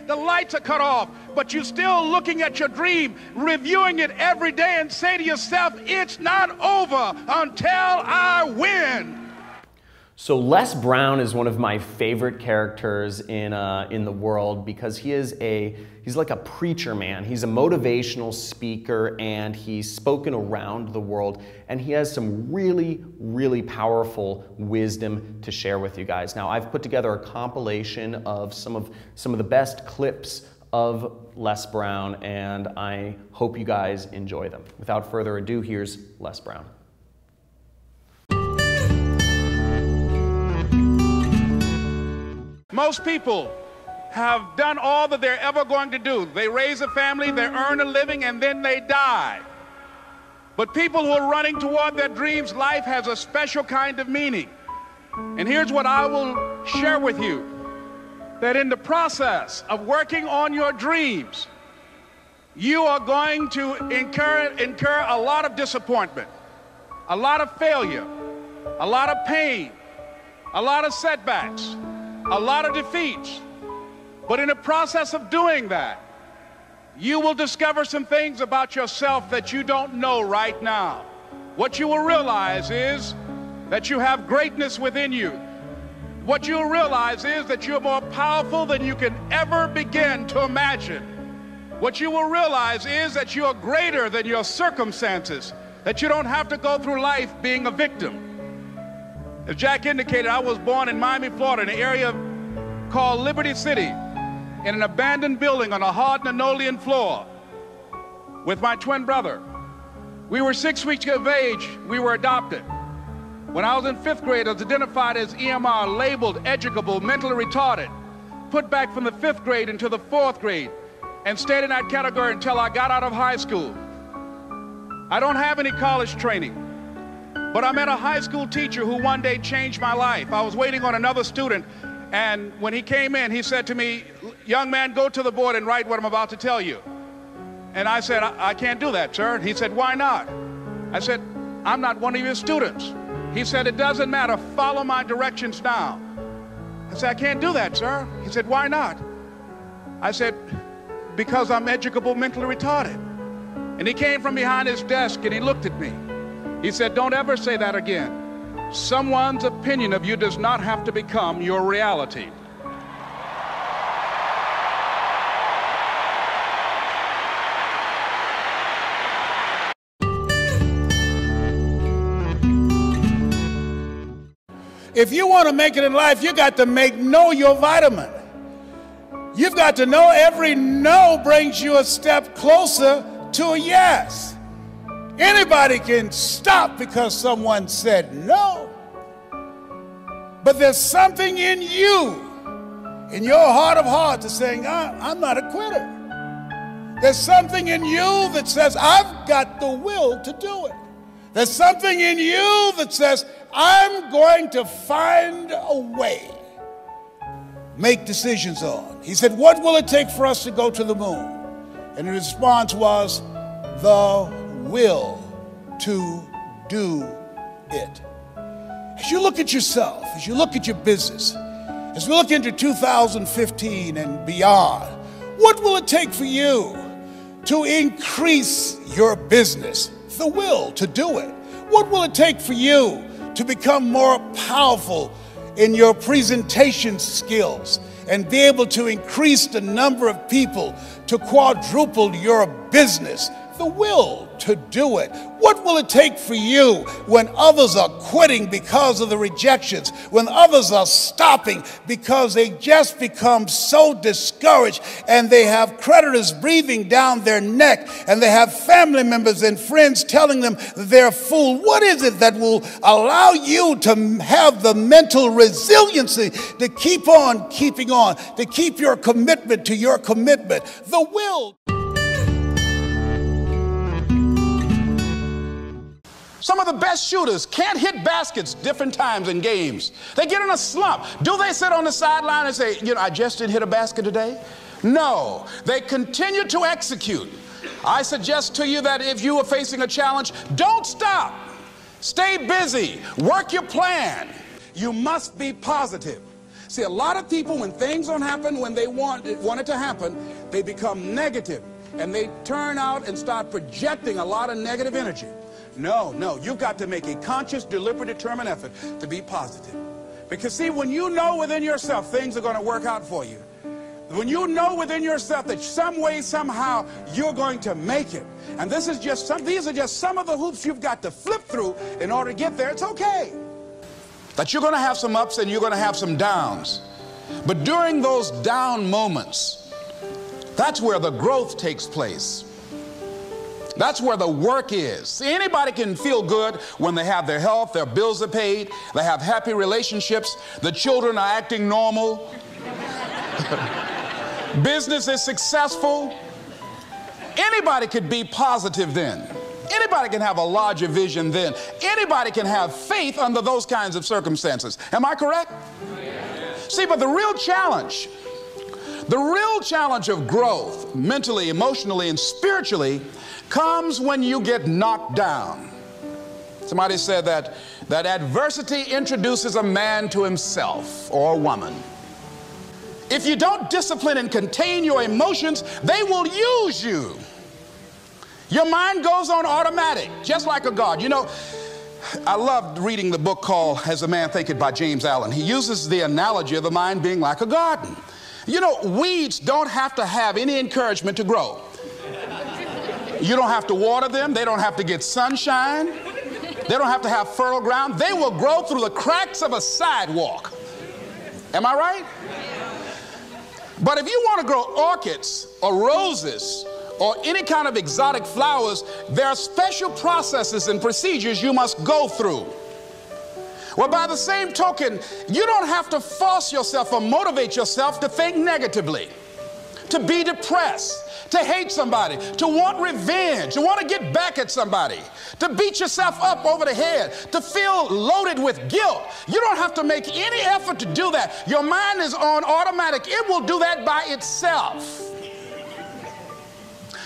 the lights are cut off, but you're still looking at your dream, reviewing it every day, and say to yourself, it's not over until I win. So Les Brown is one of my favorite characters in the world because he's like a preacher man. He's a motivational speaker and he's spoken around the world and he has some really, really powerful wisdom to share with you guys. Now I've put together a compilation of some of the best clips of Les Brown and I hope you guys enjoy them. Without further ado, here's Les Brown. Most people have done all that they're ever going to do. They raise a family, they earn a living, and then they die. But people who are running toward their dreams, life has a special kind of meaning. And here's what I will share with you, that in the process of working on your dreams, you are going to incur a lot of disappointment, a lot of failure, a lot of pain, a lot of setbacks, a lot of defeats. But in the process of doing that, you will discover some things about yourself that you don't know right now. What you will realize is that you have greatness within you. What you'll realize is that you're more powerful than you can ever begin to imagine. What you will realize is that you are greater than your circumstances, that you don't have to go through life being a victim. As Jack indicated, I was born in Miami, Florida, in an area called Liberty City, in an abandoned building on a hard linoleum floor with my twin brother. We were 6 weeks of age, we were adopted. When I was in 5th grade, I was identified as EMR, labeled educable, mentally retarded, put back from the 5th grade into the 4th grade, and stayed in that category until I got out of high school. I don't have any college training. But I met a high school teacher who one day changed my life. I was waiting on another student, and when he came in, he said to me, young man, go to the board and write what I'm about to tell you. And I said, I can't do that, sir. He said, why not? I said, I'm not one of your students. He said, it doesn't matter, follow my directions now. I said, I can't do that, sir. He said, why not? I said, because I'm educable, mentally retarded. And he came from behind his desk and he looked at me. He said, don't ever say that again. Someone's opinion of you does not have to become your reality. If you want to make it in life, you got to know your vitamin. You've got to know every no brings you a step closer to a yes. Anybody can stop because someone said no. But there's something in you, in your heart of hearts, that's saying, I'm not a quitter. There's something in you that says, I've got the will to do it. There's something in you that says, I'm going to find a way. Make decisions on. He said, what will it take for us to go to the moon? And the response was, the will to do it. As you look at yourself, as you look at your business, as we look into 2015 and beyond, what will it take for you to increase your business? The will to do it. What will it take for you to become more powerful in your presentation skills and be able to increase the number of people, to quadruple your business? The will to do it. What will it take for you when others are quitting because of the rejections, when others are stopping because they just become so discouraged and they have creditors breathing down their neck and they have family members and friends telling them they're a fool? What is it that will allow you to have the mental resiliency to keep on keeping on, to keep your commitment to your commitment? The will. Some of the best shooters can't hit baskets different times in games. They get in a slump. Do they sit on the sideline and say, I just didn't hit a basket today? No, they continue to execute. I suggest to you that if you are facing a challenge, don't stop. Stay busy. Work your plan. You must be positive. See, a lot of people, when things don't happen when they want it to happen, they become negative, and they turn out and start projecting a lot of negative energy. No, you've got to make a conscious, deliberate, determined effort to be positive. Because see, when you know within yourself things are going to work out for you, when you know within yourself that some way, somehow, you're going to make it, and these are just some of the hoops you've got to flip through in order to get there, it's okay. That you're going to have some ups and you're going to have some downs. But during those down moments, that's where the growth takes place. That's where the work is. See, anybody can feel good when they have their health, their bills are paid, they have happy relationships, the children are acting normal, business is successful. Anybody could be positive then. Anybody can have a larger vision then. Anybody can have faith under those kinds of circumstances. Am I correct? Yes. See, but the real challenge of growth, mentally, emotionally, and spiritually, comes when you get knocked down. Somebody said that adversity introduces a man to himself or a woman. If you don't discipline and contain your emotions, they will use you. Your mind goes on automatic, just like a garden. You know, I loved reading the book called As a Man Thinketh by James Allen. He uses the analogy of the mind being like a garden. You know, weeds don't have to have any encouragement to grow. You don't have to water them. They don't have to get sunshine. They don't have to have fertile ground. They will grow through the cracks of a sidewalk. Am I right? But if you want to grow orchids or roses or any kind of exotic flowers, there are special processes and procedures you must go through. Well, by the same token, you don't have to force yourself or motivate yourself to think negatively, to be depressed, to hate somebody, to want revenge, to want to get back at somebody, to beat yourself up over the head, to feel loaded with guilt. You don't have to make any effort to do that. Your mind is on automatic. It will do that by itself.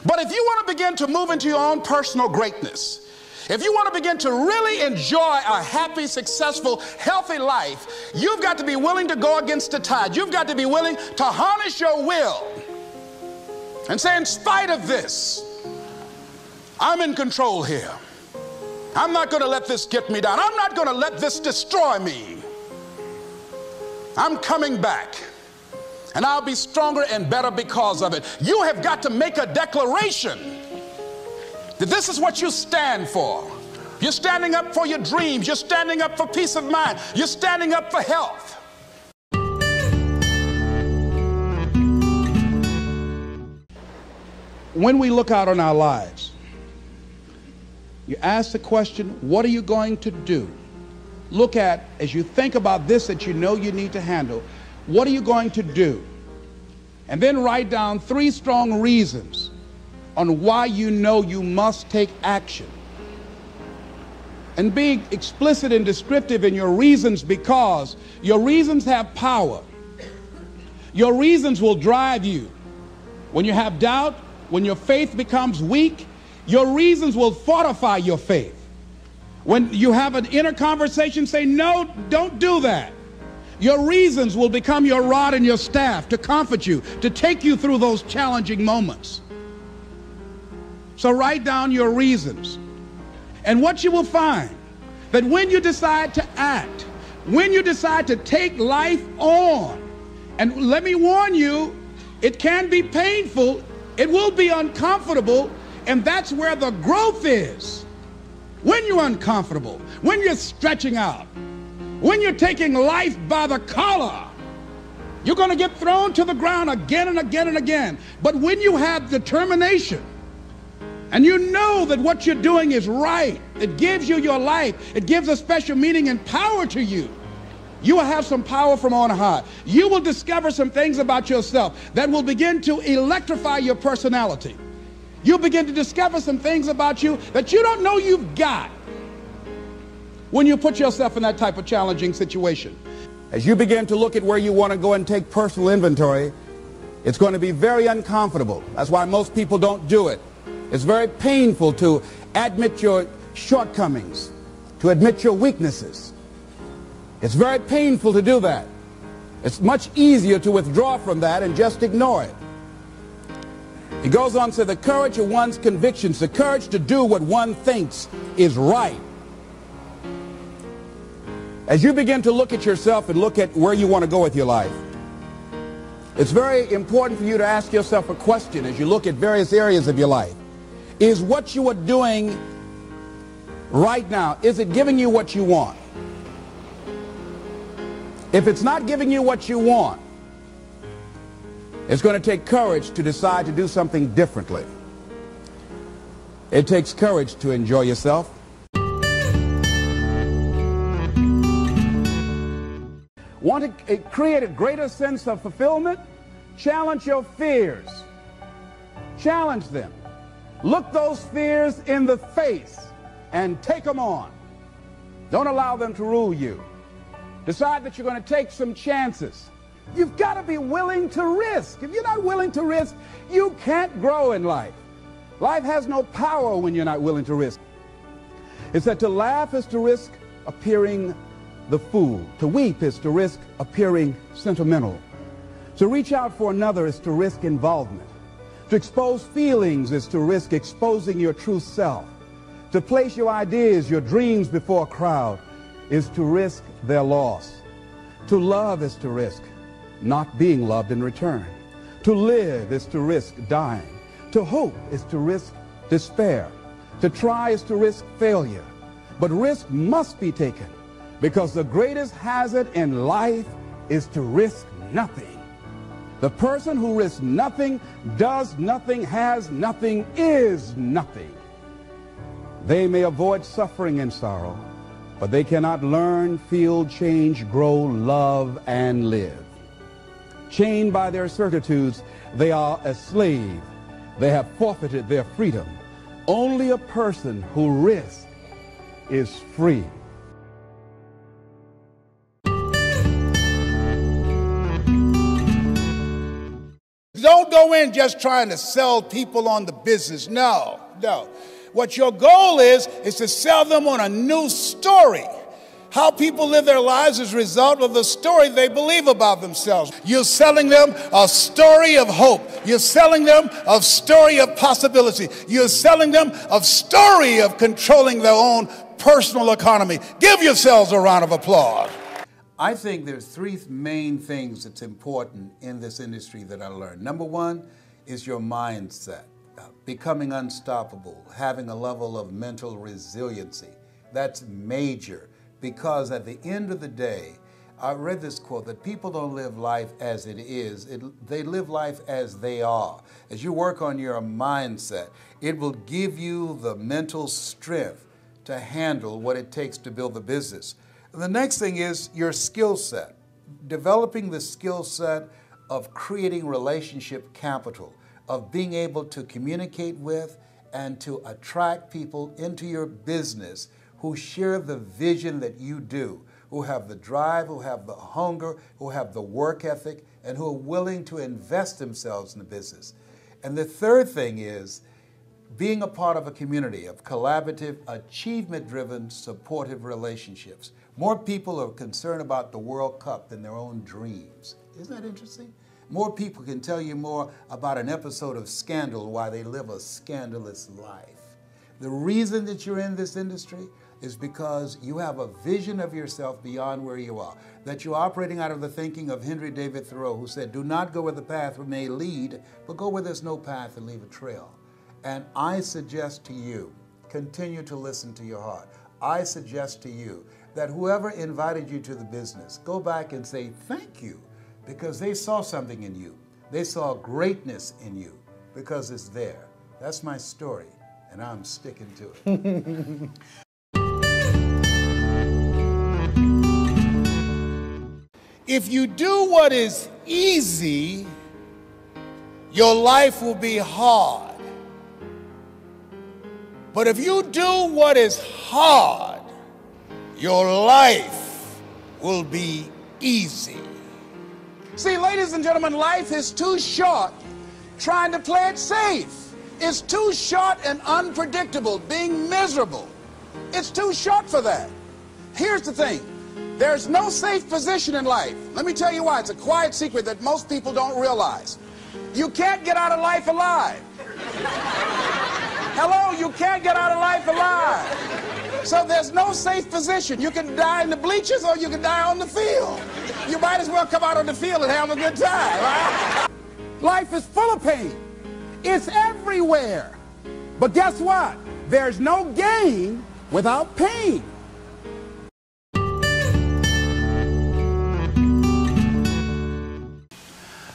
But if you want to begin to move into your own personal greatness, if you want to begin to really enjoy a happy, successful, healthy life, you've got to be willing to go against the tide. You've got to be willing to harness your will and say, in spite of this, I'm in control here. I'm not going to let this get me down. I'm not going to let this destroy me. I'm coming back, and I'll be stronger and better because of it. You have got to make a declaration that this is what you stand for. You're standing up for your dreams. You're standing up for peace of mind. You're standing up for health. When we look out on our lives, you ask the question, what are you going to do? Look at, as you think about this that you know you need to handle, what are you going to do? And then write down 3 strong reasons on why you know you must take action. And be explicit and descriptive in your reasons, because your reasons have power. Your reasons will drive you. When you have doubt, when your faith becomes weak, your reasons will fortify your faith. When you have an inner conversation, say, no, don't do that. Your reasons will become your rod and your staff to comfort you, to take you through those challenging moments. So write down your reasons. And what you will find, that when you decide to act, when you decide to take life on, and let me warn you, it can be painful, it will be uncomfortable, and that's where the growth is. When you're uncomfortable, when you're stretching out, when you're taking life by the collar, you're going to get thrown to the ground again and again and again. But when you have determination, and you know that what you're doing is right, it gives you your life, it gives a special meaning and power to you, you will have some power from on high. You will discover some things about yourself that will begin to electrify your personality. You'll begin to discover some things about you that you don't know you've got when you put yourself in that type of challenging situation. As you begin to look at where you want to go and take personal inventory, it's going to be very uncomfortable. That's why most people don't do it. It's very painful to admit your shortcomings, to admit your weaknesses. It's very painful to do that. It's much easier to withdraw from that and just ignore it. He goes on to say, the courage of one's convictions, the courage to do what one thinks is right. As you begin to look at yourself and look at where you want to go with your life, it's very important for you to ask yourself a question as you look at various areas of your life. Is what you are doing right now, is it giving you what you want? If it's not giving you what you want, it's going to take courage to decide to do something differently. It takes courage to enjoy yourself. Want to create a greater sense of fulfillment? Challenge your fears. Challenge them. Look those fears in the face and take them on. Don't allow them to rule you. Decide that you're going to take some chances. You've got to be willing to risk. If you're not willing to risk, you can't grow in life. Life has no power when you're not willing to risk. It said to laugh is to risk appearing the fool. To weep is to risk appearing sentimental. To reach out for another is to risk involvement. To expose feelings is to risk exposing your true self. To place your ideas, your dreams before a crowd is to risk their loss. To love is to risk not being loved in return. To live is to risk dying. To hope is to risk despair. To try is to risk failure. But risk must be taken, because the greatest hazard in life is to risk nothing. The person who risks nothing, does nothing, has nothing, is nothing. They may avoid suffering and sorrow, but they cannot learn, feel, change, grow, love, and live. Chained by their certitudes, they are a slave. They have forfeited their freedom. Only a person who risks is free. Don't go in just trying to sell people on the business. No. What your goal is to sell them on a new story. How people live their lives is a result of the story they believe about themselves. You're selling them a story of hope. You're selling them a story of possibility. You're selling them a story of controlling their own personal economy. Give yourselves a round of applause. I think there's three main things that's important in this industry that I learned. Number one is your mindset, becoming unstoppable, having a level of mental resiliency. That's major, because at the end of the day, I read this quote that people don't live life as it is, they live life as they are. As you work on your mindset, it will give you the mental strength to handle what it takes to build the business. The next thing is your skill set, developing the skill set of creating relationship capital, of being able to communicate with and to attract people into your business who share the vision that you do, who have the drive, who have the hunger, who have the work ethic, and who are willing to invest themselves in the business. And the third thing is being a part of a community of collaborative, achievement-driven, supportive relationships. More people are concerned about the World Cup than their own dreams. Isn't that interesting? More people can tell you more about an episode of Scandal while they live a scandalous life. The reason that you're in this industry is because you have a vision of yourself beyond where you are, that you're operating out of the thinking of Henry David Thoreau, who said, do not go where the path may lead, but go where there's no path and leave a trail. And I suggest to you, continue to listen to your heart. I suggest to you that whoever invited you to the business, go back and say thank you, because they saw something in you. They saw greatness in you because it's there. That's my story, and I'm sticking to it. If you do what is easy, your life will be hard. But if you do what is hard, your life will be easy. See, ladies and gentlemen, life is too short trying to play it safe. It's too short and unpredictable, being miserable. It's too short for that. Here's the thing. There's no safe position in life. Let me tell you why. It's a quiet secret that most people don't realize. You can't get out of life alive. Hello, you can't get out of life alive. So there's no safe position. You can die in the bleachers or you can die on the field. You might as well come out on the field and have a good time, right? Life is full of pain. It's everywhere. But guess what? There's no gain without pain.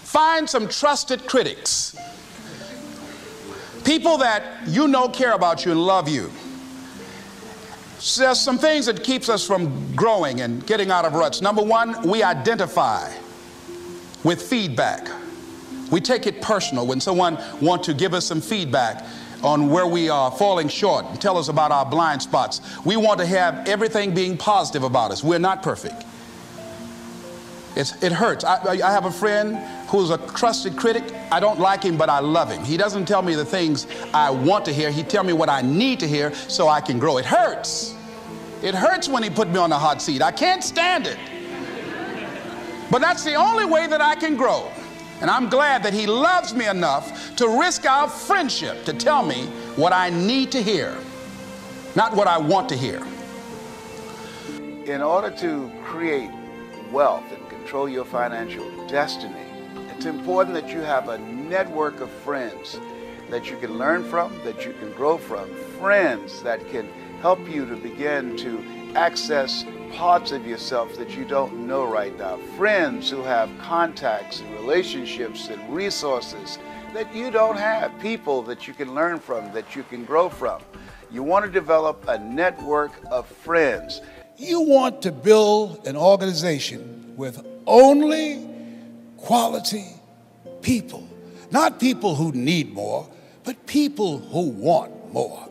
Find some trusted critics. People that you know care about you and love you. There's some things that keeps us from growing and getting out of ruts. Number one, we identify with feedback. We take it personal when someone wants to give us some feedback on where we are falling short and tell us about our blind spots. We want to have everything being positive about us. We're not perfect. It hurts. I have a friend who's a trusted critic. I don't like him, but I love him. He doesn't tell me the things I want to hear. He tells me what I need to hear so I can grow. It hurts. It hurts when he put me on the hot seat. I can't stand it. But that's the only way that I can grow. And I'm glad that he loves me enough to risk our friendship to tell me what I need to hear, not what I want to hear. In order to create wealth and control your financial destiny, it's important that you have a network of friends that you can learn from, that you can grow from, friends that can help you to begin to access parts of yourself that you don't know right now, friends who have contacts and relationships and resources that you don't have, people that you can learn from, that you can grow from. You want to develop a network of friends. You want to build an organization with only quality people. Not people who need more, but people who want more.